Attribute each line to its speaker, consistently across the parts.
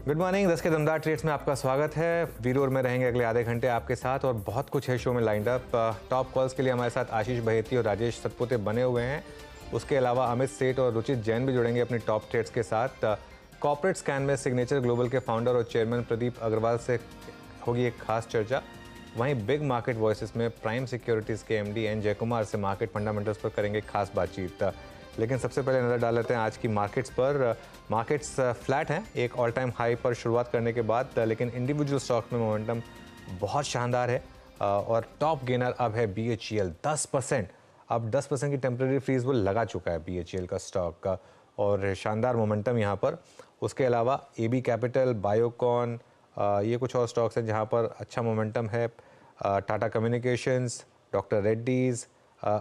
Speaker 1: Good morning. 10 के दमदार trades में आपका स्वागत है। वीरोर में रहेंगे अगले आधे घंटे आपके साथ और बहुत कुछ है शो में लाइंड अप। टॉप कॉल्स के लिए हमारे साथ आशीष बहेती और राजेश सतपुते बने हुए हैं। उसके अलावा अमित सेठ और रुचित जैन भी जुड़ेंगे अपने टॉप ट्रेड्स के साथ। कॉर्पोरेट स्कैन में सिग्नेचर ग्लोबल के फाउंडर और चेयरमैन प्रदीप अग्रवाल से होगी एक खास चर्चा। वहीं बिग मार्केट वॉइसेस में प्राइम सिक्योरिटीज़ के एमडी एन जयकुमार से मार्केट फंडामेंटल्स पर करेंगे खास बातचीत। लेकिन सबसे पहले नज़र डाल लेते हैं आज की मार्केट्स पर। मार्केट्स फ्लैट हैं एक ऑल टाइम हाई पर शुरुआत करने के बाद, लेकिन इंडिविजुअल स्टॉक में मोमेंटम बहुत शानदार है और टॉप गेनर अब है BHEL 10%। अब 10% की टेम्प्रेरी फ्रीज वो लगा चुका है BHEL का स्टॉक का और शानदार मोमेंटम यहाँ पर। उसके अलावा AB कैपिटल, बायोकॉन, ये कुछ और स्टॉक्स हैं जहाँ पर अच्छा मोमेंटम है। Tata communications, doctor Reddy's,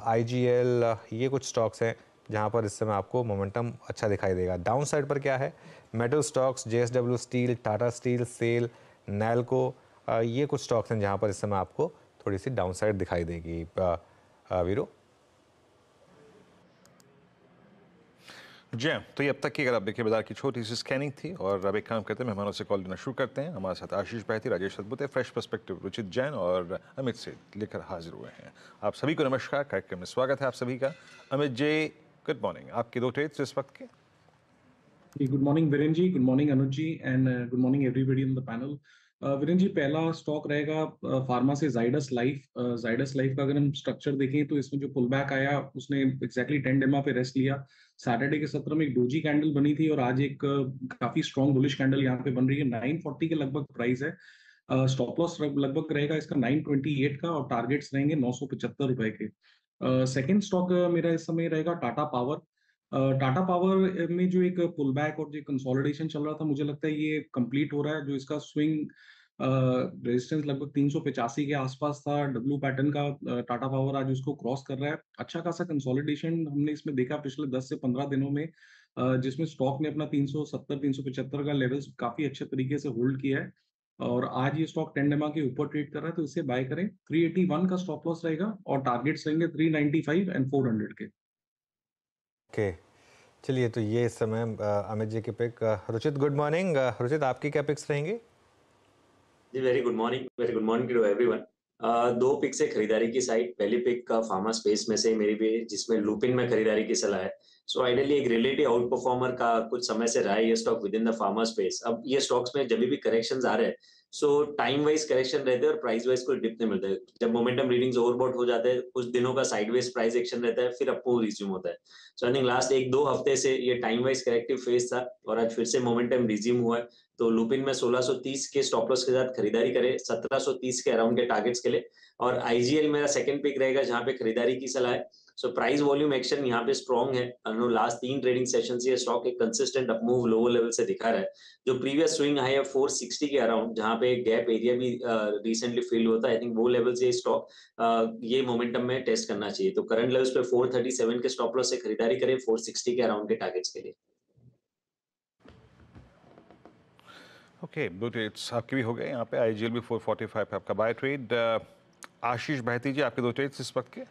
Speaker 1: IGL, ये कुछ स्टॉक्स हैं जहाँ पर इस समय आपको मोमेंटम अच्छा दिखाई देगा। डाउन साइड पर क्या है? Metal stocks, JSW steel, Tata steel, SAIL, NALCO, ये कुछ स्टॉक्स हैं जहाँ पर इस समय आपको थोड़ी सी डाउन साइड दिखाई देगी। वीरो
Speaker 2: जी, तो ये अब तक की अगर आप देखिए बाजार की छोटी सी स्कैनिंग थी और अब एक काम करते हैं, मेहमानों से कॉल लेना शुरू करते हैं। हमारे साथ आशीष बहेती, राजेश सतपुते, फ्रेश पर्सपेक्टिव, रुचित जैन और अमित सेठ लेकर हाजिर हुए हैं। आप सभी को नमस्कार, कार्यक्रम में स्वागत है आप सभी का। Amit ji, good morning. आपके दो ट्रेड्स इस वक्त के?
Speaker 3: Good morning Viren ji, good morning Anuj ji and good morning everybody on the panel. Viren ji, पहला स्टॉक रहेगा फार्मा से जाइडस लाइफ। जाइडस लाइफ का अगर हम स्ट्रक्चर देखें तो इसमें जो पुल बैक आया उसने एग्जैक्टली 10 डेमा पे रेस्ट लिया। सैटरडे के सत्र में एक डोजी कैंडल बनी थी और आज एक काफी स्ट्रॉन्ग बुलिश कैंडल यहाँ पे बन रही है। 940 के लगभग प्राइस है। स्टॉप लॉस लगभग रहेगा इसका 928 का और टारगेट्स रहेंगे 975 रुपए के। सेकेंड स्टॉक मेरा इस समय रहेगा टाटा पावर। टाटा पावर में जो एक पुल बैक और जो कंसोलिडेशन चल रहा था, मुझे लगता है ये कंप्लीट हो रहा है। जो इसका स्विंग रेजिस्टेंस लगभग 385 के आसपास था डब्ल्यू पैटर्न का, टाटा पावर आज उसको क्रॉस कर रहा है। अच्छा खासा कंसोलिडेशन हमने इसमें देखा पिछले 10 से 15 दिनों में, जिसमें स्टॉक ने अपना 370 375 का लेवल्स काफी अच्छे तरीके से होल्ड किया है और आज ये स्टॉक 10 डेमा के ऊपर ट्रेड कर रहा है, तो इसे बाय करें। 381 का स्टॉप लॉस रहेगा और टारगेट्स रहेंगे 395 एंड 400 के।
Speaker 1: ओके, चलिए तो ये इस समय अमित जी के pick. Ruchit, good morning. Ruchit, आपकी क्या पिक्स रहेंगे?
Speaker 4: जी, very good morning to everyone. दो पिक से खरीदारी की साइड। पहली पिक का फार्मा स्पेस में से मेरी भी, जिसमें लुपिन में खरीदारी की सलाह है। सो आइडियली एक रिलेटिव आउट परफॉर्मर का कुछ समय से रहा है ये stock with in the pharma space. अब ये स्टॉक्स में जब भी करेक्शंस आ रहे हैं, सो टाइम वाइज करेक्शन रहते हैं और प्राइस वाइज कोई डिप नहीं मिलता है। जब मोमेंटम रीडिंग्स ओवरबॉट हो जाते हैं, कुछ दिनों का साइडवेज प्राइस एक्शन रहता है, फिर आपको रिज्यूम होता है। सो आई थिंक लास्ट एक दो हफ्ते से ये टाइम वाइज करेक्टिव फेज था और आज फिर से मोमेंटम रिज्यूम हुआ है। तो लुपिन में 1630 के स्टॉप लॉस के साथ खरीदारी करें, 1730 के अराउंड के टारगेट्स के लिए। और आईजीएल मेरा सेकंड पिक रहेगा जहां पे खरीदारी की सलाह है। सो प्राइस वॉल्यूम एक्शन यहाँ पे स्ट्रॉन्ग है। लास्ट 3 ट्रेडिंग सेशन से ये स्टॉक एक कंसिस्टेंट अपमूव लोअर लेवल से दिखा रहा है। जो प्रीवियस स्विंग हाई है 460 के अराउंड, जहां पे गैप एरिया भी रिसेंटली फिल होता है, आई थिंक वो लेवल से स्टॉक ये मोमेंटम में टेस्ट करना चाहिए। तो करंट लेवल्स पे 437 के स्टॉप लॉस से खरीदारी करें 460 के अराउंड के टारगेट्स के लिए।
Speaker 2: ओके, दो ट्रेड्स आपके भी हो गए। यहाँ पे IGL भी 445 है आपका बाय ट्रेड। आशीष बहेती जी, आपके दो ट्रेड्स इस वक्त के?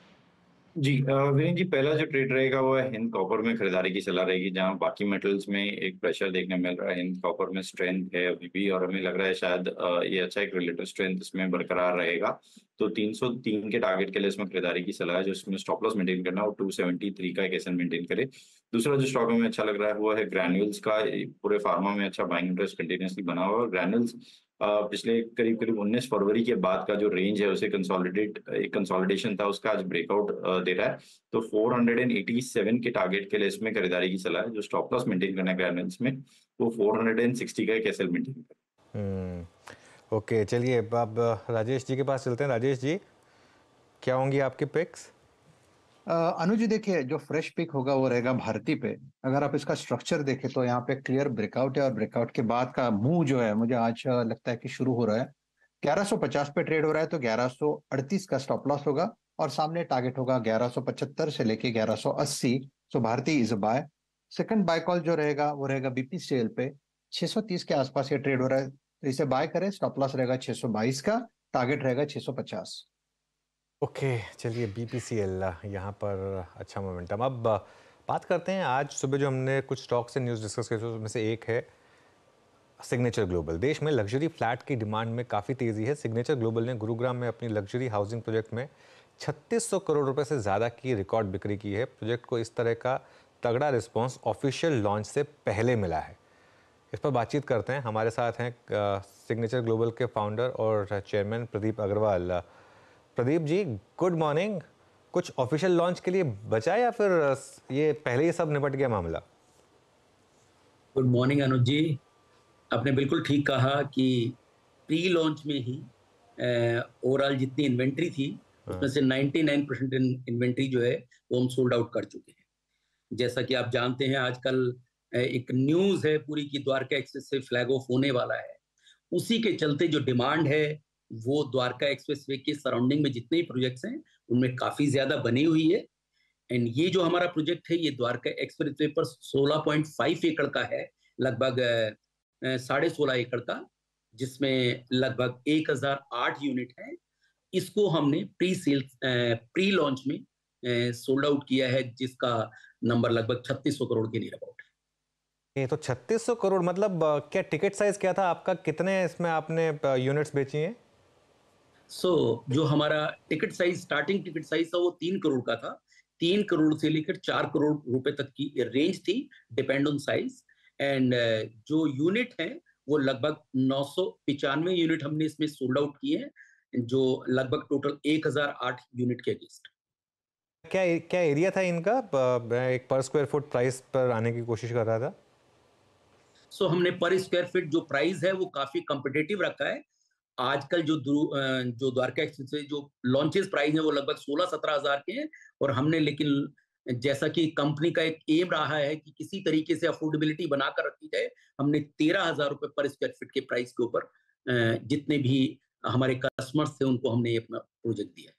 Speaker 5: जी वीरेन जी, पहला जो ट्रेड रहेगा वो है हिंद कॉपर में खरीदारी की सलाह रहेगी। जहां बाकी मेटल्स में एक प्रेशर देखने मिल रहा है, हिंद कॉपर में स्ट्रेंथ है अभी भी और हमें लग रहा है शायद ये अच्छा एक रिलेटिव स्ट्रेंथ इसमें बरकरार रहेगा। तो 303 के टारगेट के लिए इसमें खरीदारी की सलाह है। जो इसमें स्टॉप लॉस मेंटेन करना है वो 273 का एक एसएन मेंटेन करे। दूसरा जो स्टॉक हमें अच्छा लग रहा है वो है ग्रैन्यूल्स का। पूरे फार्मा में अच्छा बाइंग इंटरेस्ट कंटिन्यूसली बना हुआ है। ग्रैन्यूल्स पिछले करीब करीब 19 फरवरी के बाद का जो रेंज है उसे एक कंसोलिडेशन था, उसका आज ब्रेकआउट दे रहा है। तो 487 के टारगेट के लिए इसमें खरीदारी की सलाह है। जो स्टॉप लॉस मेंटेन करना है ग्रैन्यूल्स में वो 460 का एक एसएल मेंटेन करें।
Speaker 1: ओके, चलिए अब राजेश जी के पास चलते हैं। राजेश जी, क्या होंगी आपके पिक्स?
Speaker 6: अनुज जी, देखिए जो फ्रेश पिक होगा वो रहेगा भारती पे। अगर आप इसका स्ट्रक्चर देखें तो यहाँ पे क्लियर ब्रेकआउट है और ब्रेकआउट के बाद का मूव जो है मुझे आज लगता है कि शुरू हो रहा है। 1150 पे ट्रेड हो रहा है तो 1138 का स्टॉप लॉस होगा और सामने टारगेट होगा 1175 से लेके 1180। So Bharti is a buy. Second buy call जो रहेगा वो रहेगा BPCL पे। 630 के आसपास ये ट्रेड हो रहा है तो इसे बाय करें। स्टॉप लॉस रहेगा 622 का, टारगेट रहेगा 650।
Speaker 1: ओके, चलिए BPCL यहाँ पर अच्छा मोमेंटम। अब बात करते हैं आज सुबह जो हमने कुछ स्टॉक से न्यूज़ डिस्कस की उसमें से एक है सिग्नेचर ग्लोबल। देश में लग्जरी फ्लैट की डिमांड में काफ़ी तेज़ी है। सिग्नेचर ग्लोबल ने गुरुग्राम में अपनी लग्जरी हाउसिंग प्रोजेक्ट में 3600 करोड़ रुपए से ज़्यादा की रिकॉर्ड बिक्री की है। प्रोजेक्ट को इस तरह का तगड़ा रिस्पांस ऑफिशियल लॉन्च से पहले मिला है। इस पर बातचीत करते हैं। हमारे साथ हैं सिग्नेचर ग्लोबल के फाउंडर और chairman Pradeep Agarwal. Pradeep ji, good morning. कुछ ऑफिशियल लॉन्च के लिए बचा या फिर ये पहले ही सब निपट गया मामला?
Speaker 7: गुड मॉर्निंग अनुज जी, आपने बिल्कुल ठीक कहा कि प्री लॉन्च में ही ओवरऑल जितनी इन्वेंट्री थी उसमें से 99% इन्वेंट्री जो है वो हम सोल्ड आउट कर चुके हैं। जैसा कि आप जानते हैं, आजकल एक न्यूज़ है पूरी की द्वारका एक्सप्रेस से फ्लैग ऑफ होने वाला है। उसी के चलते जो डिमांड है वो द्वारका एक्सप्रेस वे के सराउंडिंग में जितने भी प्रोजेक्ट्स हैं उनमें काफ़ी ज़्यादा बनी हुई है। एंड ये जो हमारा प्रोजेक्ट है ये द्वारका एक्सप्रेस वे पर 16.5 एकड़ का है, लगभग 16.5 एकड़ का, जिसमें लगभग 1008 यूनिट है। इसको हमने प्री लॉन्च में सोल्ड आउट किया है, जिसका नंबर लगभग 3600 करोड़ के नियर अबाउट है।
Speaker 1: ये तो 3600 करोड़ मतलब क्या टिकट साइज क्या था आपका? कितने इसमें आपने यूनिट्स बेची हैं?
Speaker 7: जो हमारा ticket size, starting ticket size था वो 3 करोड़ का था। 3 करोड़ से लेकर 4 करोड़ रुपए तक की रेंज थी, डिपेंड ऑन साइज। एंड जो यूनिट है वो लगभग 995 यूनिट हमने इसमें सोल्ड आउट किए हैं, जो लगभग टोटल 1008 यूनिट के अगेंस्ट।
Speaker 1: क्या क्या एरिया था इनका? एक पर स्क्वायर फुट प्राइस पर आने की कोशिश कर रहा था।
Speaker 7: हमने पर स्क्वायर फीट जो प्राइस है वो काफी कॉम्पिटिटिव रखा है। आजकल जो द्वारका एक्सप्रेस से जो लॉन्चेस प्राइस है वो लगभग 16-17 हजार के हैं, और हमने लेकिन जैसा कि कंपनी का एक एम रहा है कि किसी तरीके से अफोर्डेबिलिटी बनाकर रखी जाए, हमने 13,000 रुपए पर स्क्वायर फीट के प्राइस के ऊपर जितने भी हमारे कस्टमर्स थे उनको हमने अपना प्रोजेक्ट दिया है।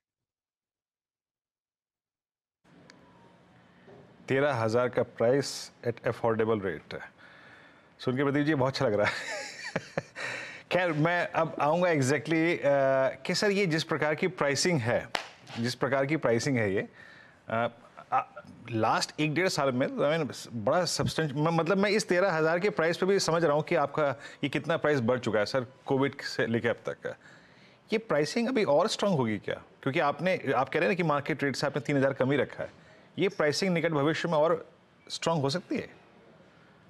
Speaker 2: 13,000 का प्राइस एट अफोर्डेबल रेट है। सुन के प्रदीप जी बहुत अच्छा लग रहा है। खैर, मैं अब आऊँगा एग्जैक्टली कि सर ये जिस प्रकार की प्राइसिंग है ये लास्ट 1-1.5 साल में बड़ा सब्सटेंस, मतलब मैं इस 13,000 के प्राइस पे भी समझ रहा हूँ कि आपका ये कितना प्राइस बढ़ चुका है सर कोविड से लेकर अब तक का। ये प्राइसिंग अभी और स्ट्रांग होगी क्या? क्योंकि आप कह रहे हैं ना कि मार्केट रेट से आपने 3,000 कम ही रखा है। ये प्राइसिंग निकट भविष्य में और स्ट्रांग हो सकती है?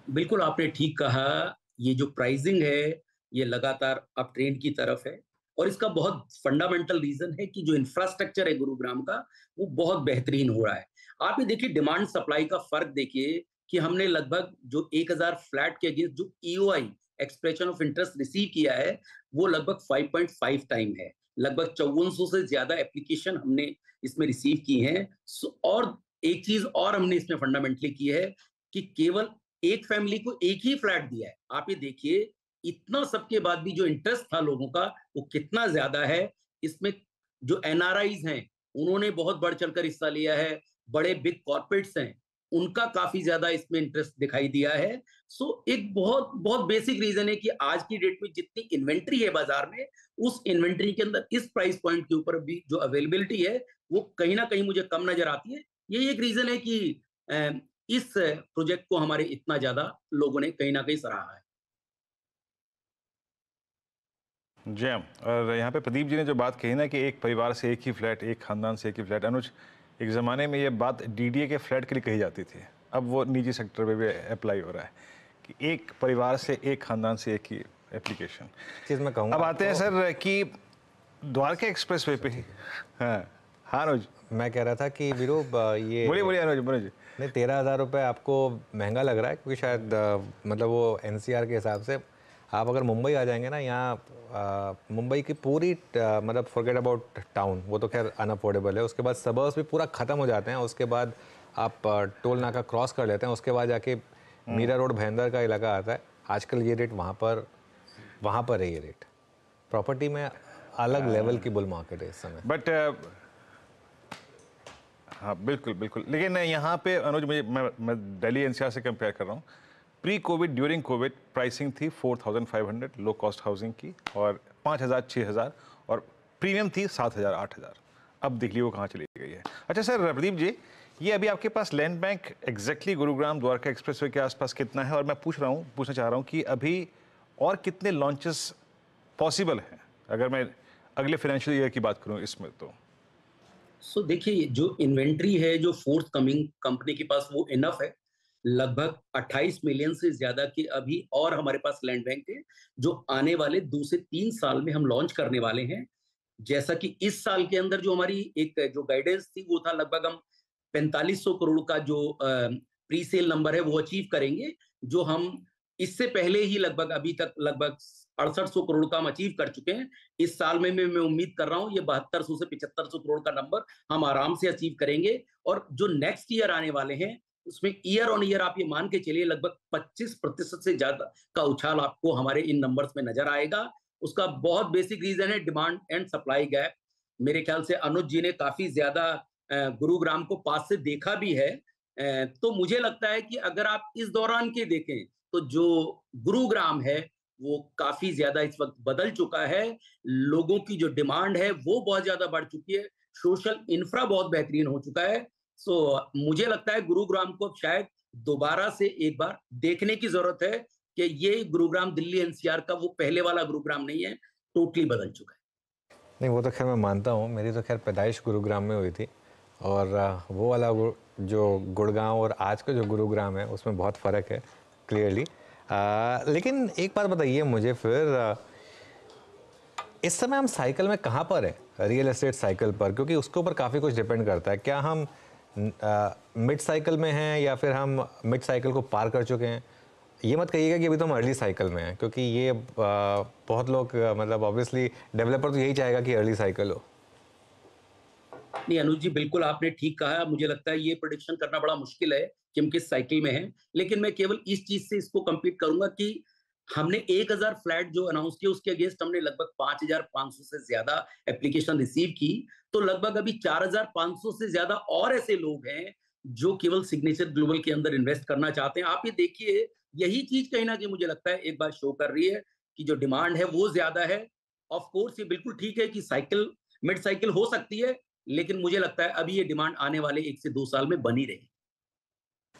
Speaker 7: बिल्कुल आपने ठीक कहा। ये जो प्राइसिंग है ये लगातार अप ट्रेंड की तरफ है, और इसका बहुत फंडामेंटल रीजन है कि जो इंफ्रास्ट्रक्चर है गुरुग्राम का वो बहुत बेहतरीन हो रहा है। आप ये देखिए, डिमांड सप्लाई का फर्क देखिए कि हमने लगभग जो 1000 फ्लैट के अगेंस्ट जो EOI expression of interest receive किया है वो लगभग 5.5 टाइम है। लगभग 5400 से ज्यादा एप्लीकेशन हमने इसमें रिसीव की हैं। और एक चीज और हमने इसमें फंडामेंटली की है कि केवल एक फैमिली को एक ही फ्लैट दिया है। आप ये देखिए, इतना सबके बाद भी जो इंटरेस्ट था लोगों का वो कितना ज्यादा है। इसमें जो NRIs हैं उन्होंने बहुत बढ़ चढ़कर हिस्सा लिया है, बड़े बिग कॉर्पोरेट्स हैं उनका काफी ज्यादा इसमें इंटरेस्ट दिखाई दिया है। एक बहुत बहुत बेसिक रीजन है कि आज की डेट में जितनी इन्वेंट्री है बाजार में, उस इन्वेंट्री के अंदर इस प्राइस पॉइंट के ऊपर भी जो अवेलेबिलिटी है वो कहीं ना कहीं मुझे कम नजर आती है। यही एक रीजन है कि इस प्रोजेक्ट को हमारे इतना ज्यादा लोगों ने कहीं ना कहीं सराहा है।
Speaker 2: जी हाँ, और यहाँ पे प्रदीप जी ने जो बात कही ना कि एक परिवार से एक ही फ्लैट, एक खानदान से एक ही फ्लैट, अनुज, एक ज़माने में ये बात DDA के फ्लैट के लिए कही जाती थी, अब वो निजी सेक्टर में भी अप्लाई हो रहा है कि एक परिवार से एक खानदान से एक ही एप्लीकेशन।
Speaker 1: चीज़ मैं कहूँगा।
Speaker 2: अब आते हैं सर कि द्वारका एक्सप्रेस वे पे ही, हाँ अनुज,
Speaker 1: मैं कह रहा था कि वीरू ये
Speaker 2: बोलिए अनुज, बोलिए।
Speaker 1: नहीं, 13,000 रुपये आपको महंगा लग रहा है क्योंकि शायद मतलब वो NCR के हिसाब से आप अगर मुंबई आ जाएंगे ना, यहाँ मुंबई की पूरी मतलब फॉरगेट अबाउट टाउन, वो तो खैर अनअफोर्डेबल है। उसके बाद सबर्ब्स भी पूरा ख़त्म हो जाते हैं। उसके बाद आप टोल नाका क्रॉस कर लेते हैं, उसके बाद जाके मीरा रोड भयंदर का इलाका आता है। आजकल ये रेट वहाँ पर है। ये रेट प्रॉपर्टी में अलग लेवल की बुल मार्केट है इस समय।
Speaker 2: बट हाँ बिल्कुल, लेकिन यहाँ पे अनुज, मैं दिल्ली NCR से कंपेयर कर रहा हूँ। Pre Covid, during Covid pricing थी 4,500 लो कॉस्ट हाउसिंग की, और 5,000, 6,000, और प्रीमियम थी 7,000, 8,000। अब देख लीजिए वो कहाँ चली गई है। अच्छा सर प्रदीप जी, ये अभी आपके पास land bank exactly Gurugram Dwarka expressway के आसपास कितना है? और मैं पूछना चाह रहा हूँ कि अभी और कितने लॉन्चेस पॉसिबल हैं अगर मैं अगले फाइनेंशियल ईयर की बात करूं इसमें तो?
Speaker 7: सो देखिए, जो इन्वेंट्री है जो फोर्थ कमिंग कंपनी के पास वो इनफ है, लगभग 28 मिलियन से ज्यादा की अभी और हमारे पास लैंड बैंक है जो आने वाले 2 से 3 साल में हम लॉन्च करने वाले हैं। जैसा कि इस साल के अंदर जो हमारी एक जो गाइडेंस थी वो था लगभग हम 4500 करोड़ का जो प्री सेल नंबर है वो अचीव करेंगे, जो हम इससे पहले ही लगभग अभी तक लगभग 6800 करोड़ का हम अचीव कर चुके हैं। इस साल में मैं उम्मीद कर रहा हूं ये 7200 से 7500 करोड़ का नंबर हम आराम से अचीव करेंगे। और जो नेक्स्ट ईयर आने वाले हैं उसमें ईयर ऑन ईयर आप ये मान के चलिए लगभग 25% से ज्यादा का उछाल आपको हमारे इन नंबर्स में नजर आएगा। उसका बहुत बेसिक रीजन है डिमांड एंड सप्लाई गैप। मेरे ख्याल से अनुज जी ने काफी ज्यादा गुरुग्राम को पास से देखा भी है, तो मुझे लगता है कि अगर आप इस दौरान के देखें तो जो गुरुग्राम है वो काफी ज्यादा इस वक्त बदल चुका है। लोगों की जो डिमांड है वो बहुत ज्यादा बढ़ चुकी है, सोशल इंफ्रा बहुत बेहतरीन हो चुका है। सो मुझे लगता है गुरुग्राम को शायद दोबारा से एक बार देखने की जरूरत है कि ये गुरुग्राम दिल्ली एनसीआर का वो पहले वाला गुरुग्राम नहीं है, टोटली बदल चुका है।
Speaker 1: नहीं, वो तो खैर मैं मानता हूँ, मेरी तो खैर पैदाइश गुरुग्राम में हुई थी और वो वाला जो गुड़गांव और आज का जो गुरुग्राम है उसमें बहुत फ़र्क है क्लियरली। लेकिन एक बात बताइए मुझे फिर, इस समय हम साइकिल में कहाँ पर है रियल एस्टेट साइकिल पर, क्योंकि उसके ऊपर काफ़ी कुछ डिपेंड करता है। क्या हम मिड साइकिल में हैं या फिर हम मिड साइकिल को पार कर चुके हैं? ये मत कहिएगा कि अभी तो हम अर्ली साइकिल में हैं, क्योंकि ये बहुत लोग मतलब ऑब्वियसली डेवलपर तो यही चाहेगा कि अर्ली साइकिल हो।
Speaker 7: नहीं अनुज जी, बिल्कुल आपने ठीक कहा। मुझे लगता है ये प्रेडिक्शन करना बड़ा मुश्किल है कि हम किस साइकिल में हैं, लेकिन मैं केवल इस चीज से इसको कंपीट करूंगा कि हमने 1000 फ्लैट जो अनाउंस किए उसके अगेंस्ट हमने लगभग 5500 से ज्यादा एप्लीकेशन रिसीव की। तो लगभग अभी 4500 से ज्यादा और ऐसे लोग हैं जो केवल सिग्नेचर ग्लोबल के अंदर इन्वेस्ट करना चाहते हैं। आप ये देखिए, यही चीज कहीं ना कहीं मुझे लगता है एक बार शो कर रही है कि जो डिमांड है वो ज्यादा है। ऑफ कोर्स ये बिल्कुल ठीक है कि साइकिल मिड साइकिल हो सकती है, लेकिन मुझे लगता है अभी ये डिमांड आने वाले 1 से 2 साल में बनी रहेगी।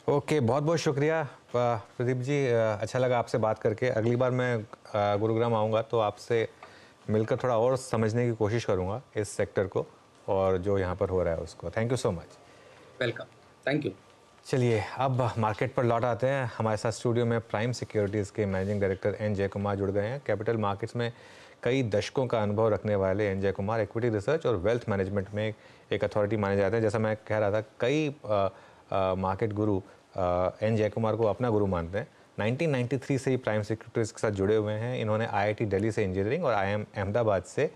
Speaker 1: ओके, बहुत बहुत शुक्रिया प्रदीप जी, अच्छा लगा आपसे बात करके। अगली बार मैं गुरुग्राम आऊँगा तो आपसे मिलकर थोड़ा और समझने की कोशिश करूँगा इस सेक्टर को और जो यहाँ पर हो रहा है उसको। Thank you so much.
Speaker 7: Welcome, thank you.
Speaker 1: चलिए अब मार्केट पर लौट आते हैं। हमारे साथ स्टूडियो में प्राइम सिक्योरिटीज़ के मैनेजिंग डायरेक्टर एन जय कुमार जुड़ गए हैं। कैपिटल मार्केट्स में कई दशकों का अनुभव रखने वाले एन जय कुमार इक्विटी रिसर्च और वेल्थ मैनेजमेंट में एक अथॉरिटी माने जाते हैं। जैसा मैं कह रहा था, कई मार्केट गुरु एन जय कुमार को अपना गुरु मानते हैं। 1993 से ही प्राइम सिक्योरिटीज़ के साथ जुड़े हुए हैं। इन्होंने IIT दिल्ली से इंजीनियरिंग और IIM अहमदाबाद से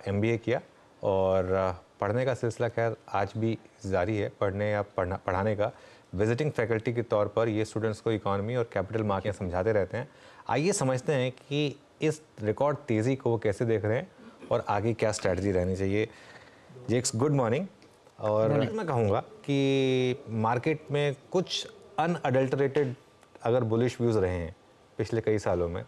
Speaker 1: MBA किया और पढ़ने का सिलसिला खैर आज भी जारी है। पढ़ने या पढ़ाने का विजिटिंग फैकल्टी के तौर पर ये स्टूडेंट्स को इकोनॉमी और कैपिटल मार्केट समझाते रहते हैं। आइए समझते हैं कि इस रिकॉर्ड तेज़ी को वो कैसे देख रहे हैं और आगे क्या स्ट्रैटेजी रहनी चाहिए। जेक्स, गुड मॉर्निंग। और मैं कहूँगा कि मार्केट में कुछ अनअडल्टरेटेड अगर बुलिश व्यूज़ रहे हैं पिछले कई सालों में,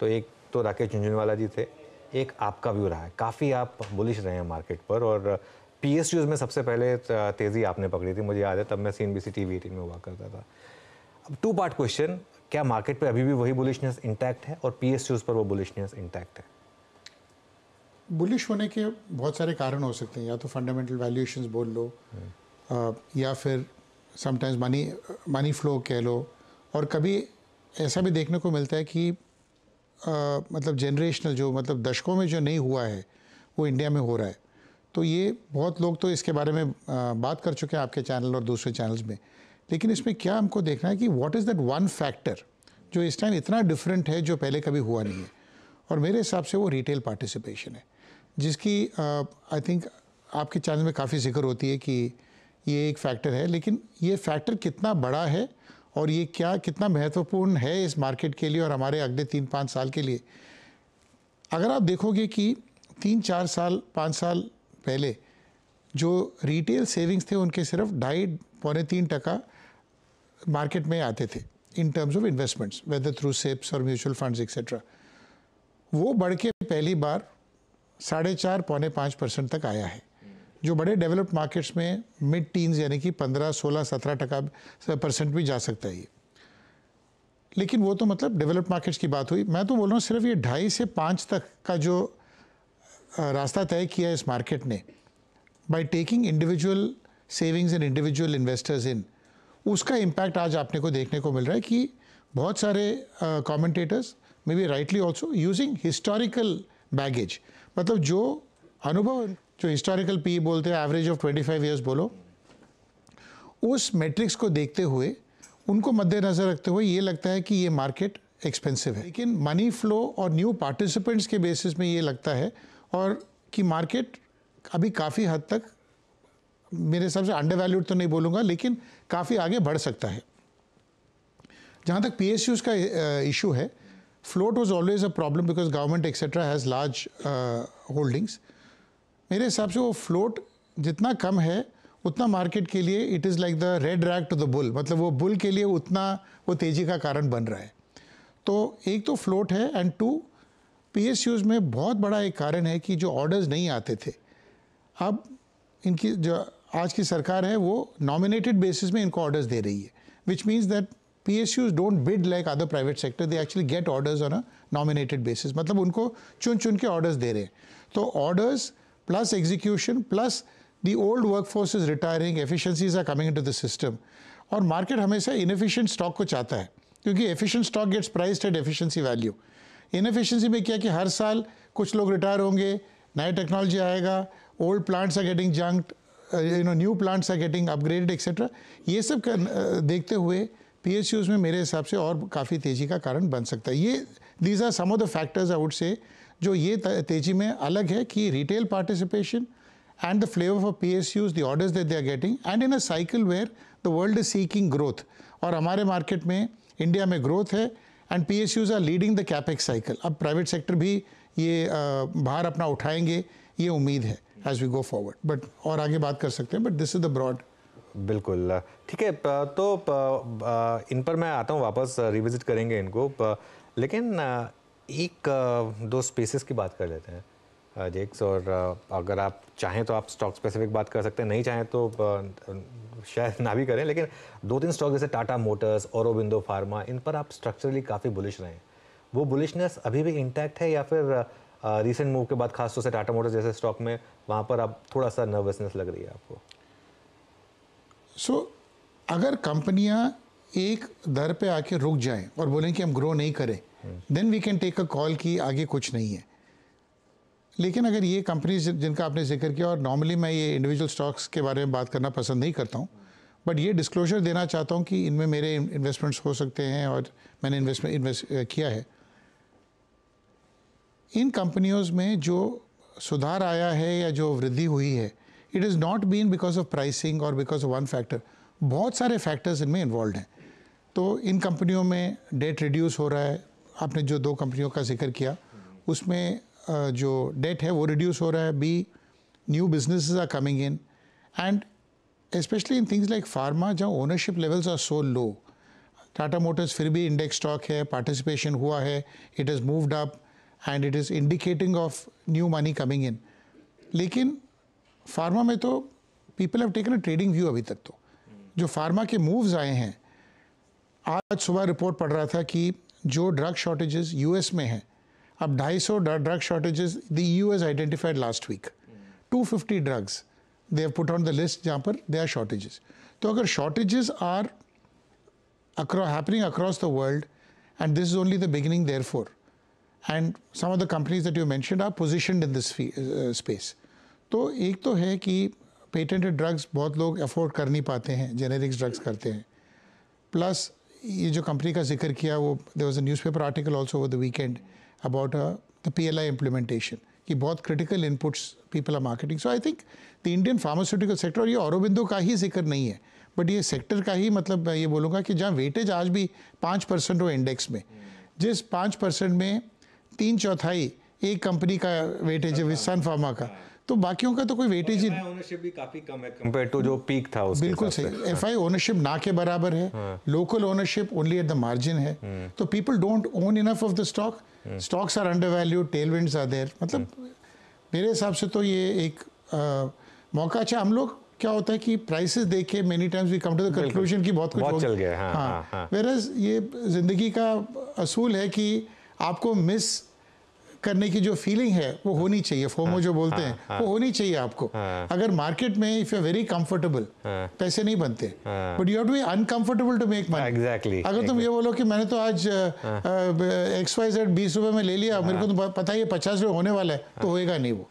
Speaker 1: तो एक तो राकेश झुंझुनवाला जी थे, एक आपका व्यू रहा है। काफ़ी आप बुलिश रहे हैं मार्केट पर और PSUs में सबसे पहले तेज़ी आपने पकड़ी थी, मुझे याद है, तब मैं CNBC TV 18 में हुआ करता था। अब 2 पार्ट क्वेश्चन, क्या मार्केट पे अभी भी वही बुलिशनेस इंटैक्ट है और PSUs पर वो बुलिशनेस इंटैक्ट है?
Speaker 8: बुलिश होने के बहुत सारे कारण हो सकते हैं, या तो फंडामेंटल वैल्यूएशंस बोल लो, या फिर समटाइम्स मनी फ्लो कह लो, और कभी ऐसा भी देखने को मिलता है कि मतलब जनरेशनल जो मतलब दशकों में जो नहीं हुआ है वो इंडिया में हो रहा है। तो ये बहुत लोग तो इसके बारे में बात कर चुके हैं आपके चैनल और दूसरे चैनल्स में, लेकिन इसमें क्या हमको देखना है कि what is that one factor जो इस टाइम इतना डिफरेंट है, जो पहले कभी हुआ नहीं है। और मेरे हिसाब से वो रिटेल पार्टिसिपेशन है, जिसकी आई थिंक आपके चैनल में काफ़ी जिक्र होती है कि ये एक फैक्टर है, लेकिन ये फैक्टर कितना बड़ा है और ये क्या कितना महत्वपूर्ण है इस मार्केट के लिए और हमारे अगले 3-5 साल के लिए। अगर आप देखोगे कि 3-4 साल 5 साल पहले जो रिटेल सेविंग्स थे उनके सिर्फ 2.5-3% मार्केट में आते थे in terms of investments, whether through SIPs और म्यूचुअल फंड्स एक्सेट्रा। वो बढ़ के पहली बार 4.5-5% तक आया है, जो बड़े डेवलप्ड मार्केट्स में मिड टीन्स यानी कि 15, 16, 17% भी जा सकता है ये। लेकिन वो तो मतलब डेवलप्ड मार्केट्स की बात हुई। मैं तो बोल रहा हूँ सिर्फ ये 2.5 से 5 तक का जो रास्ता तय किया है इस मार्केट ने, by taking individual savings and individual investors in, उसका इम्पैक्ट आज आपने को देखने को मिल रहा है कि बहुत सारे commentators may be rightly also using historical baggage, मतलब जो अनुभव, जो हिस्टोरिकल पी बोलते हैं, एवरेज ऑफ 25 ईयर्स बोलो, उस मैट्रिक्स को देखते हुए, उनको मद्देनजर रखते हुए ये लगता है कि ये मार्केट एक्सपेंसिव है। लेकिन मनी फ्लो और न्यू पार्टिसिपेंट्स के बेसिस में ये लगता है और कि मार्केट अभी काफ़ी हद तक, मेरे हिसाब से अंडर वैल्यूड तो नहीं बोलूँगा, लेकिन काफ़ी आगे बढ़ सकता है। जहाँ तक PSUs का इशू है, float was always a problem because government etcetera has large holdings. मेरे हिसाब से वो फ्लोट जितना कम है उतना मार्केट के लिए it is like the red rag to the bull, मतलब वो बुल के लिए उतना वो तेज़ी का कारण बन रहा है। तो एक तो फ्लोट है, एंड 2 PSUs में बहुत बड़ा एक कारण है कि जो ऑर्डर्स नहीं आते थे, अब इनकी जो आज की सरकार है वो नॉमिनेटेड बेसिस में इनको ऑर्डर्स दे रही है, which means that PSUs don't bid like other private sector, they actually get orders on a nominated basis, मतलब उनको चुन चुन के ऑर्डर्स दे रहे हैं। तो orders plus execution plus the old work force is retiring, efficiencies are coming into the system, और market हमेशा इनएफिशिएंट स्टॉक को चाहता है, क्योंकि efficient stock gets priced at efficiency value. Inefficiency में क्या कि हर साल कुछ लोग रिटायर होंगे, नया टेक्नोलॉजी आएगा, old plants are getting junked, new plants are getting upgraded etcetera. ये सब देखते हुए PSUs में मेरे हिसाब से और काफ़ी तेज़ी का कारण बन सकता है। ये these are some of the factors I would say जो ये तेज़ी में अलग है कि retail participation and the flavor for PSUs, the orders that they are getting, and in a cycle where the world is seeking growth, और हमारे market में इंडिया में ग्रोथ है, and PSUs are leading the capex cycle। अब private sector भी ये बाहर अपना उठाएंगे, ये उम्मीद है as we go forward, but और आगे बात कर सकते हैं, but this is the broad।
Speaker 1: बिल्कुल ठीक है, तो इन पर मैं आता हूँ वापस, रिविजिट करेंगे इनको, लेकिन एक दो स्पेसेस की बात कर लेते हैं जेक्स, और अगर आप चाहें तो आप स्टॉक स्पेसिफिक बात कर सकते हैं, नहीं चाहें तो शायद ना भी करें, लेकिन 2-3 स्टॉक जैसे टाटा मोटर्स, औरोबिंदो फार्मा, इन पर आप स्ट्रक्चरली काफ़ी बुलिश रहे हैं। वो बुलिशनेस अभी भी इंटैक्ट है, या फिर रीसेंट मूव के बाद खासतौर से टाटा मोटर्स जैसे स्टॉक में वहाँ पर अब थोड़ा सा नर्वसनेस लग रही है आपको?
Speaker 8: अगर कंपनियां एक दर पे आके रुक जाएं और बोलें कि हम ग्रो नहीं करें, then we can take a call कि आगे कुछ नहीं है। लेकिन अगर ये कंपनीज जिनका आपने जिक्र किया, और नॉर्मली मैं ये इंडिविजुअल स्टॉक्स के बारे में बात करना पसंद नहीं करता हूँ, बट ये डिस्क्लोजर देना चाहता हूँ कि इनमें मेरे इन्वेस्टमेंट्स हो सकते हैं और मैंने इन्वेस्ट किया है। इन कंपनियों में जो सुधार आया है या जो वृद्धि हुई है, it is not been because of pricing और बिकॉज ऑफ वन फैक्टर, बहुत सारे फैक्टर्स इनमें इन्वॉल्व हैं। तो इन कंपनियों में डेट रिड्यूस हो रहा है, आपने जो 2 कंपनियों का जिक्र किया उसमें जो डेट है वो रिड्यूस हो रहा है, be new businesses are coming in, and specially in things like pharma जहाँ ownership levels are so low. Tata Motors फिर भी इंडेक्स स्टॉक है, पार्टिसिपेशन हुआ है, it is moved up and it is indicating of new money coming in. लेकिन pharma में तो people have taken a trading view अभी तक। तो जो फार्मा के मूव्स आए हैं, आज सुबह रिपोर्ट पढ़ रहा था कि जो ड्रग शॉर्टेजेस यूएस में हैं, अब 250 drug shortages the EU has identified last week, 250 drugs they have put on the list जहाँ पर there are shortages। तो अगर shortages are happening across the world, and this is only the beginning therefore, and some of the companies that you mentioned are positioned in this space। तो एक तो है कि patented drugs बहुत लोग afford कर नहीं पाते हैं, जेनेरिक्स ड्रग्स करते हैं, प्लस ये जो कंपनी का जिक्र किया वो there was a newspaper article also over the weekend about the PLI implementation कि बहुत critical inputs people are marketing. So I think the Indian pharmaceutical sector, और ये औरोबिंदो का ही जिक्र नहीं है, बट ये सेक्टर का ही, मतलब मैं ये बोलूँगा कि जहाँ वेटेज आज भी 5% हो इंडेक्स में, जिस 5% में 3/4 एक कंपनी का वेटेज है सन फार्मा का, तो बाकियों का तो कोई वेटेज ही,
Speaker 1: ओनरशिप भी काफी कम है कंपेयर टू जो पीक था उसके।
Speaker 8: बिल्कुल सही, FI ओनरशिप ना के बराबर है, local ownership only at the margin है। तो people don't own enough of the stock, stocks are undervalued, tailwinds are there. मतलब मेरे हिसाब से तो ये एक मौका अच्छा, हम लोग क्या होता है कि प्राइसेस देख के many times we come to the conclusion कि बहुत कुछ
Speaker 1: बहुत चल गया। हाँ।
Speaker 8: वेरएज ये जिंदगी का असूल है कि आपको मिस करने की जो फीलिंग है वो होनी चाहिए, फोमो जो बोलते हैं वो होनी चाहिए आपको। अगर मार्केट में if you are very comfortable, पैसे नहीं बनते, but you have to be uncomfortable to make money.
Speaker 1: Exactly.
Speaker 8: अगर तुम ये बोलो कि मैंने तो आज XYZ 20 रुपए में ले लिया, मेरे को तो पता ही है 50 रुपए होने वाला है, तो होएगा नहीं वो।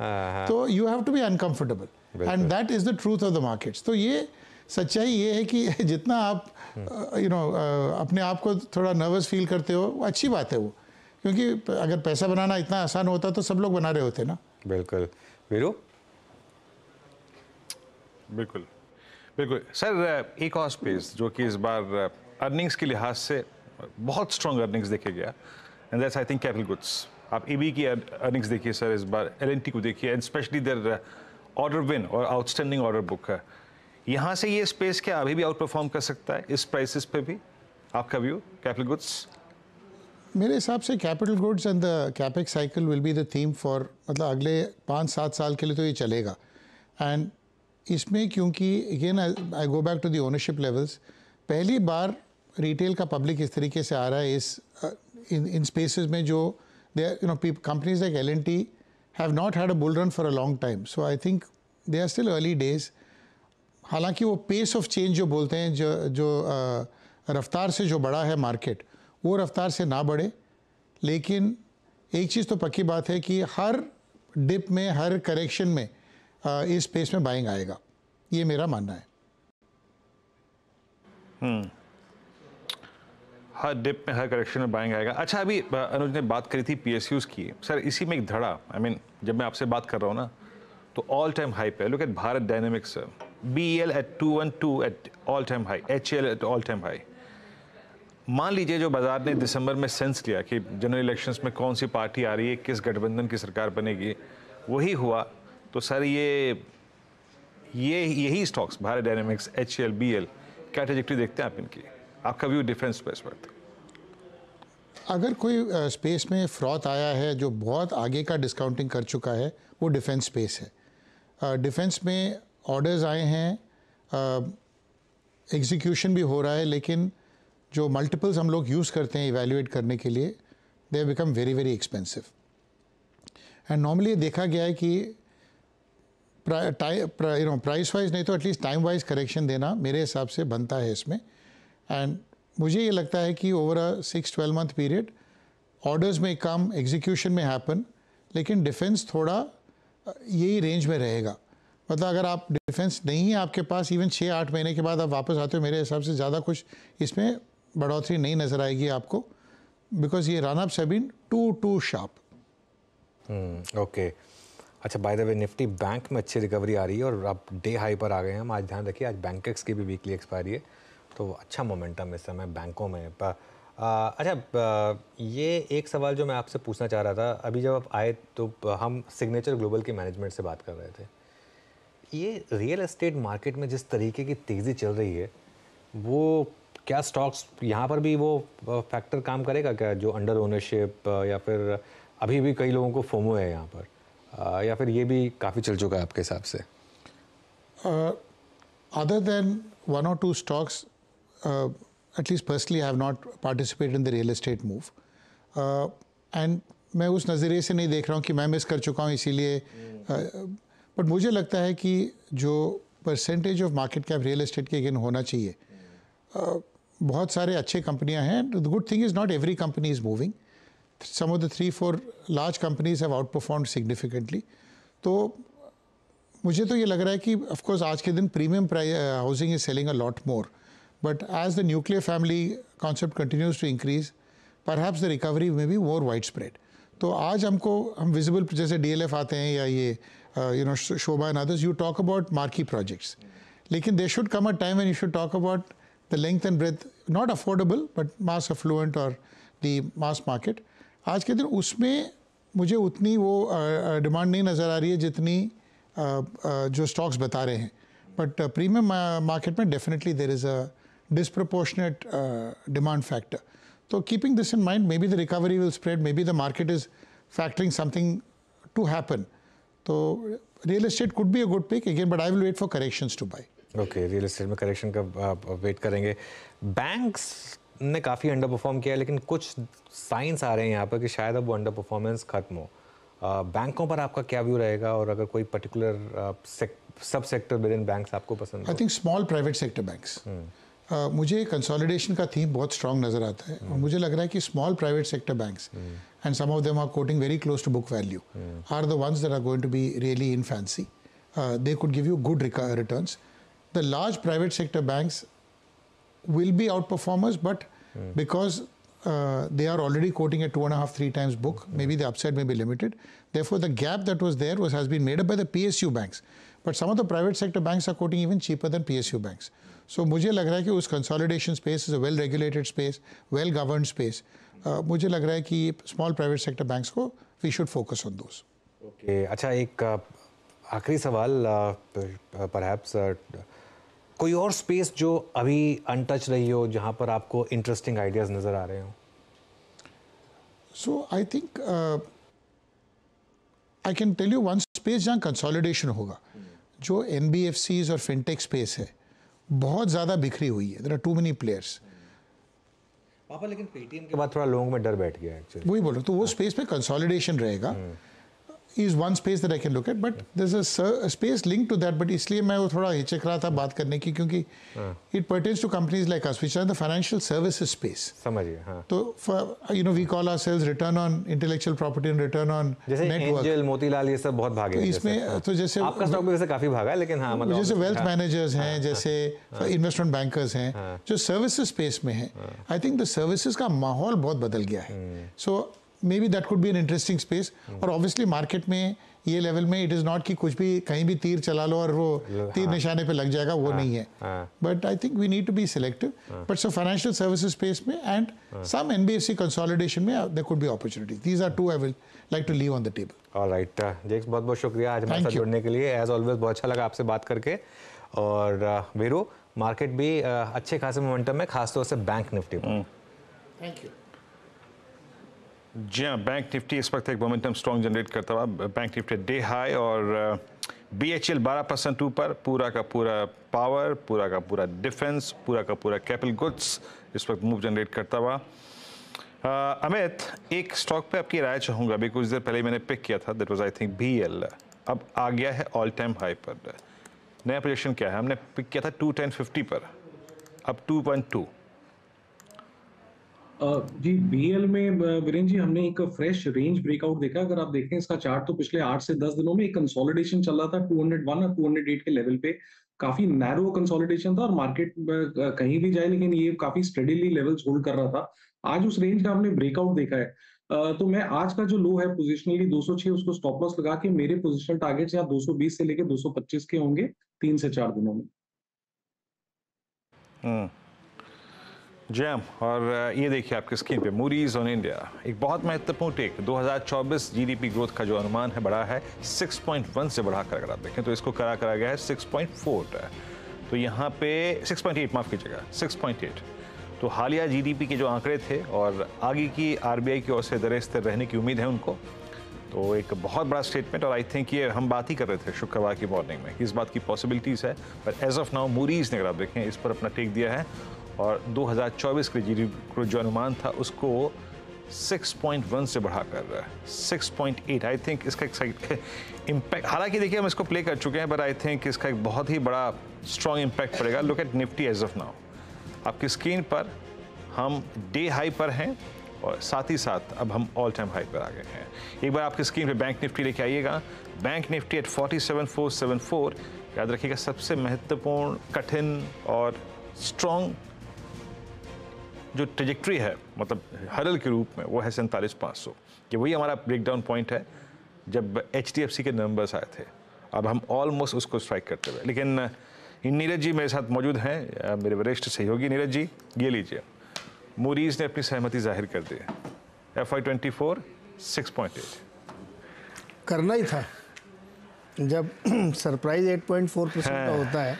Speaker 8: तो you have to be uncomfortable and that is the truth of the markets. तो ये सच्चाई ये है कि जितना आप अपने आप को थोड़ा नर्वस फील करते हो, अच्छी बात है वो, क्योंकि अगर पैसा बनाना इतना आसान होता तो सब लोग बना रहे होते ना।
Speaker 1: बिल्कुल। वीरू?
Speaker 2: बिल्कुल बिल्कुल सर, एक और स्पेस जो कि इस बार अर्निंग्स के लिहाज से बहुत स्ट्रॉन्ग अर्निंग्स देखे गया, and that's I think capital goods. आप EB की अर्निंग्स देखिए सर इस बार, L&T को देखिए, and specially their order win और आउटस्टैंडिंग ऑर्डर बुक है। यहाँ से ये स्पेस क्या अभी भी आउट परफॉर्म कर सकता है इस प्राइसेस पे भी? आपका व्यू कैपिटल गुड्स?
Speaker 8: मेरे हिसाब से capital goods and the capex cycle will be the theme for, मतलब अगले 5-7 साल के लिए तो ये चलेगा। एंड इसमें क्योंकि again I go back to the ownership levels, पहली बार रिटेल का पब्लिक इस तरीके से आ रहा है इस इन स्पेसेस में जो they companies like L&T have not had a bull run for a long time. So I think they are still early days. हालांकि वो पेस ऑफ चेंज जो बोलते हैं, जो रफ्तार से जो बड़ा है मार्केट, वो रफ्तार से ना बढ़े। लेकिन एक चीज़ तो पक्की बात है कि हर डिप में, हर करेक्शन में इस स्पेस में बाइंग आएगा, ये मेरा मानना है।
Speaker 2: हर डिप में, हर करेक्शन में बाइंग आएगा। अच्छा, अभी अनुज ने बात करी थी PSUs की सर, इसी में एक धड़ा, आई मीन जब मैं आपसे बात कर रहा हूँ ना, तो ऑल टाइम हाई पे। Look at Bharat Dynamics, BEL at 212 at all time high, HL at all time high. मान लीजिए जो बाजार ने दिसंबर में सेंस लिया कि जनरल इलेक्शंस में कौन सी पार्टी आ रही है, किस गठबंधन की सरकार बनेगी, वही हुआ, तो सर यही stocks Bharat dynamics, HL, BEL, क्या ट्रेजेक्टरी देखते हैं आप इनकी? आपका व्यू डिफरेंस पे इस वक्त?
Speaker 8: अगर कोई स्पेस में फ्रॉथ आया है जो बहुत आगे का डिस्काउंटिंग कर चुका है, वो डिफेंस स्पेस है। डिफेंस में ऑर्डर्स आए हैं, एग्जीक्यूशन भी हो रहा है, लेकिन जो मल्टीपल्स हम लोग यूज़ करते हैं इवैल्यूएट करने के लिए, they have become very very expensive. And normally देखा गया है कि प्राइस वाइज नहीं तो एटलीस्ट टाइम वाइज करेक्शन देना मेरे हिसाब से बनता है इसमें। एंड मुझे ये लगता है कि over a 6-12 month period orders में कम, एग्जीक्यूशन में हैपन, लेकिन डिफेंस थोड़ा यही रेंज में रहेगा। मतलब अगर आप डिफेंस नहीं है आपके पास, इवन 6-8 महीने के बाद आप वापस आते हो, मेरे हिसाब से ज़्यादा कुछ इसमें बढ़ोतरी नहीं नज़र आएगी आपको, बिकॉज ये run ups have been too sharp.
Speaker 1: Okay. अच्छा, by the way Nifty bank में अच्छी रिकवरी आ रही है और आप डे हाई पर आ गए हैं हम। आज ध्यान रखिए, आज बैंकेक्स की भी वीकली एक्सपायरी है, तो अच्छा मोमेंटम इस समय बैंकों में। अच्छा, ये एक सवाल जो मैं आपसे पूछना चाह रहा था, अभी जब आप आए तो हम सिग्नेचर ग्लोबल के मैनेजमेंट से बात कर रहे थे। ये रियल एस्टेट मार्केट में जिस तरीके की तेज़ी चल रही है, वो क्या स्टॉक्स यहाँ पर भी वो फैक्टर काम करेगा क्या, जो अंडर ओनरशिप, या फिर अभी भी कई लोगों को फोमो है यहाँ पर, या फिर ये भी काफ़ी चल चुका है आपके हिसाब से?
Speaker 8: Other than 1 or 2 stocks, at least personally I have not participated in the real estate move, and मैं उस नज़रिए से नहीं देख रहा हूँ कि मैं मिस कर चुका हूँ इसीलिए, बट मुझे लगता है कि जो percentage of market cap real estate के अगेन होना चाहिए, बहुत सारे अच्छे कंपनियां हैं। The good thing is not every company is moving, some of the 3-4 large companies have outperformed significantly. तो मुझे तो ये लग रहा है कि ऑफ कोर्स आज के दिन premium housing is selling a lot more, but as the nuclear family concept continues to increase, perhaps the recovery में बी मोर वाइड स्प्रेड। तो आज हम विजिबल, जैसे DLF आते हैं या ये Sobha and others, you talk about marquee projects, लेकिन they should come a time and you should talk about the length and breadth, not affordable but mass affluent और द मास मार्केट। आज के दिन उसमें मुझे उतनी वो डिमांड नहीं नज़र आ रही है जितनी जो स्टॉक्स बता रहे हैं, बट प्रीमियम मार्केट में definitely there is a disproportionate demand factor. So keeping this in mind, maybe the recovery will spread, maybe the market is factoring something to happen. So real estate could be a good pick again, but I will wait for corrections to buy.
Speaker 1: Okay, real estate में correction का wait करेंगे। Banks ने काफ़ी under perform किया, लेकिन कुछ science आ रहे हैं यहाँ पर कि शायद अब वो अंडर परफॉर्मेंस खत्म हो। बैंकों पर आपका क्या व्यू रहेगा, और अगर कोई पर्टिकुलर सब सेक्टर विद इन बैंक्स आपको पसंद
Speaker 8: I think small private sector banks, मुझे कंसोलिडेशन का थीम बहुत स्ट्रांग नजर आता है, और मुझे लग रहा है कि small private sector banks, and some of them are quoting very close to book value, are the ones that are going to be really in fancy. They could give you good returns. The large private sector banks will be outperformers, but because they are already quoting at 2.5-3 times book, maybe the upside may be limited. Therefore, the gap that was there has been made up by the PSU banks. But some of the private sector banks are quoting even cheaper than PSU banks. So मुझे लग रहा है कि उस consolidation space is a well-regulated space, well-governed space. मुझे लग रहा है कि small private sector banks को we should focus on those.
Speaker 1: Okay, अच्छा, एक आखिरी सवाल, परहैप्स कोई और स्पेस जो अभी अनटच रही हो, जहां पर आपको इंटरेस्टिंग आइडियाज नजर आ रहे हो?
Speaker 8: So I think I can tell you one space जहां कंसोलिडेशन होगा, जो NBFCs और फिनटेक स्पेस है, बहुत ज़्यादा बिखरी हुई है. There are too many players.
Speaker 1: पापा, लेकिन पेटीएम के बाद थोड़ा लोगों में डर बैठ गया एक्चुअली.
Speaker 8: वही बोलो, तो वो स्पेस पे कंसोलिडेशन रहेगा. is one space that I can look at, but there's a space linked to that. But इसलिए मैं वो थोड़ा हिचक रहा था बात करने की, क्योंकि it pertains to companies like us, which are in the financial services space.
Speaker 1: समझिए, हाँ.
Speaker 8: तो we call ourselves return on intellectual property and return on
Speaker 1: जैसे
Speaker 8: network.
Speaker 1: एंजल, मोतीलाल, ये सब बहुत भागे.
Speaker 8: तो इसमें तो जैसे
Speaker 1: आपका स्टॉक भी वैसे काफी भागा है, लेकिन हाँ, मतलब
Speaker 8: जैसे वेल्थ मैनेजर्स हैं, जैसे इन्वेस्टमेंट बैंकर्स हैं, जो सर्विसेज स्पेस में हैं. आई थिंक द सर्विसेज का माहौल बहुत बदल गया है. So maybe that could be an interesting space. और ऑब्वियसली मार्केट में ये लेवल में इट इज़ नॉट कि कुछ भी कहीं भी तीर चला लो और वो तीर निशाने पे लग जाएगा, वो नहीं है. But I think we need to be selective. But so financial services space में एंड सम NBFC कंसोलिडेशन में there could be opportunity. These are two I will like to leave on the table.
Speaker 1: Alright जेक्स, बहुत बहुत शुक्रिया आज हमारे साथ जुड़ने के लिए. एज ऑलवेज बहुत अच्छा लगा आपसे बात करके. और वीरू, मार्केट भी अच्छे खासे मोमेंटम में, खासतौर से बैंक निफ्टी पर.
Speaker 8: Thank you.
Speaker 2: जी हाँ, बैंक निफ्टी इस वक्त एक मोमेंटम स्ट्रॉन्ग जनरेट करता हुआ. बैंक निफ्टी डे हाई और BHL 12% ऊपर. पूरा का पूरा पावर, पूरा का पूरा डिफेंस, पूरा का पूरा कैपिटल गुड्स इस वक्त मूव जनरेट करता हुआ. अमित, एक स्टॉक पे आपकी राय चाहूँगा. अभी कुछ देर पहले मैंने पिक किया था, that was I think BL. अब आ गया है ऑल टाइम हाई पर. नया पोजीशन क्या है? हमने पिक किया था 210.50 पर, अब 2.2.
Speaker 3: जी, BL में वीरेंद्र जी हमने एक फ्रेश रेंज ब्रेकआउट देखा. अगर आप देखें इसका चार्ट, तो पिछले 8 से 10 दिनों में एक कंसोलिडेशन चल रहा था 201 और 208 के लेवल पे. काफी नैरो कंसोलिडेशन था, और मार्केट कहीं भी जाए, लेकिन ये काफी स्टेडीली लेवल्स होल्ड कर रहा था. आज उस रेंज का हमने ब्रेकआउट देखा है. तो मैं आज का जो लो है पोजिशनली 206, उसको स्टॉप लॉस लगा के मेरे पोजिशनल टारगेट्स यहाँ 220 से लेके 225 के होंगे 3 से 4 दिनों में.
Speaker 2: जैम, और ये देखिए आपकी स्क्रीन पे मूडीज ऑन इंडिया. एक बहुत महत्वपूर्ण टेक. 2024 GDP ग्रोथ का जो अनुमान है बढ़ा है 6.1 से बढ़ाकर, अगर आप देखें तो इसको करा गया है 6.4. तो यहाँ पे 6.8, माफ कीजिएगा, 6.8. तो हालिया GDP के जो आंकड़े थे और आगे की RBI की ओर से दरें स्थिर रहने की उम्मीद है उनको, तो एक बहुत बड़ा स्टेटमेंट. और आई थिंक ये हम बात ही कर रहे थे शुक्रवार की मॉर्निंग में, इस बात की पॉसिबिलिटीज़ है. पर एज ऑफ नाउ मूडीज ने, अगर आप देखें, इस पर अपना टेक दिया है, और 2024 के GDP जो अनुमान था उसको 6.1 से बढ़ाकर 6.8. आई थिंक इसका एक इम्पैक्ट, हालांकि देखिए हम इसको प्ले कर चुके हैं, बट आई थिंक इसका एक बहुत ही बड़ा स्ट्रॉन्ग इम्पैक्ट पड़ेगा. Look at Nifty as of now. आपकी स्क्रीन पर हम डे हाई पर हैं, और साथ ही साथ अब हम ऑल टाइम हाई पर आ गए हैं. एक बार आपकी स्क्रीन पे बैंक निफ्टी लेके आइएगा. Bank Nifty at 47,474. याद रखिएगा, सबसे महत्वपूर्ण, कठिन और स्ट्रॉन्ग जो ट्रेजेक्ट्री है, मतलब हरल के रूप में, वो है 47,500. कि वही हमारा ब्रेकडाउन पॉइंट है जब HDFC के नंबर्स आए थे. अब हम ऑलमोस्ट उसको स्ट्राइक करते हुए. लेकिन नीरज जी मेरे साथ मौजूद हैं, मेरे वरिष्ठ सहयोगी. नीरज जी, ये लीजिए, मूडीज ने अपनी सहमति जाहिर कर दी. FY24 6.8
Speaker 9: करना ही था. जब सरप्राइज 8.4% का होता है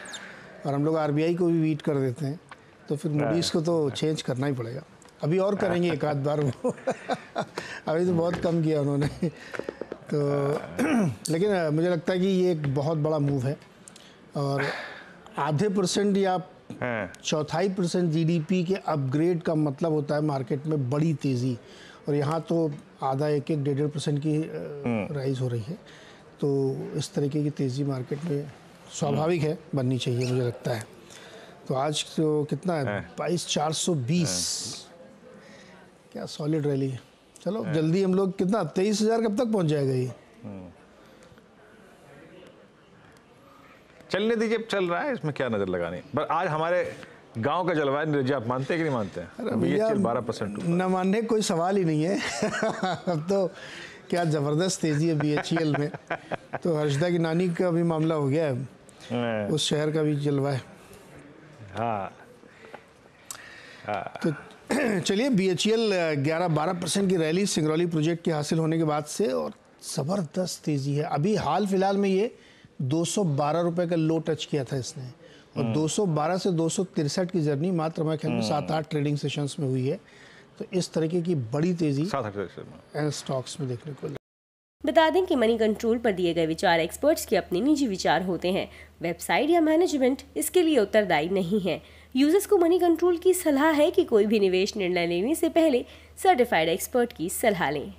Speaker 9: और हम लोग RBI को भी बीट कर देते हैं, तो फिर मूडीज को तो चेंज करना ही पड़ेगा. अभी और करेंगे एक आध बार वो. अभी तो बहुत कम किया उन्होंने. तो लेकिन मुझे लगता है कि ये एक बहुत बड़ा मूव है और आधे % या 1/4% जीडीपी के अपग्रेड का मतलब होता है मार्केट में बड़ी तेज़ी, और यहाँ तो आधा 1-1.5% की राइज हो रही है। तो इस तरीके की तेज़ी मार्केट में स्वाभाविक है, बननी चाहिए मुझे लगता है। तो आज तो कितना है 22,420, क्या सॉलिड रैली है। चलो जल्दी हम लोग कितना 23,000 कब तक पहुँच जाएगा ये?
Speaker 2: चलने दीजिए, चल रहा है, इसमें क्या नजर लगानी। पर आज हमारे गांव का जलवायु नीरज जी, आप मानते हैं कि नहीं मानते हैं? BHEL 12%
Speaker 9: न मानने कोई सवाल ही नहीं है। अब तो क्या जबरदस्त तेजी है BHEL में। तो हर्षदा की नानी का भी मामला हो गया है, उस शहर का भी जलवा है। तो चलिए BHEL 11-12% की रैली सिंगरौली प्रोजेक्ट के हासिल होने के बाद से, और ज़बरदस्त तेज़ी है। अभी हाल फिलहाल में ये 212 रुपये का लो टच किया था इसने, और 212 से 263 की जर्नी मात्र मैं ख्याल में 7-8 ट्रेडिंग सेशंस में हुई है। तो इस तरीके की बड़ी तेज़ी स्टॉक्स में देखने को।
Speaker 10: बता दें कि मनी कंट्रोल पर दिए गए विचार एक्सपर्ट्स के अपने निजी विचार होते हैं। वेबसाइट या मैनेजमेंट इसके लिए उत्तरदायी नहीं है। यूजर्स को मनी कंट्रोल की सलाह है कि कोई भी निवेश निर्णय लेने से पहले सर्टिफाइड एक्सपर्ट की सलाह लें।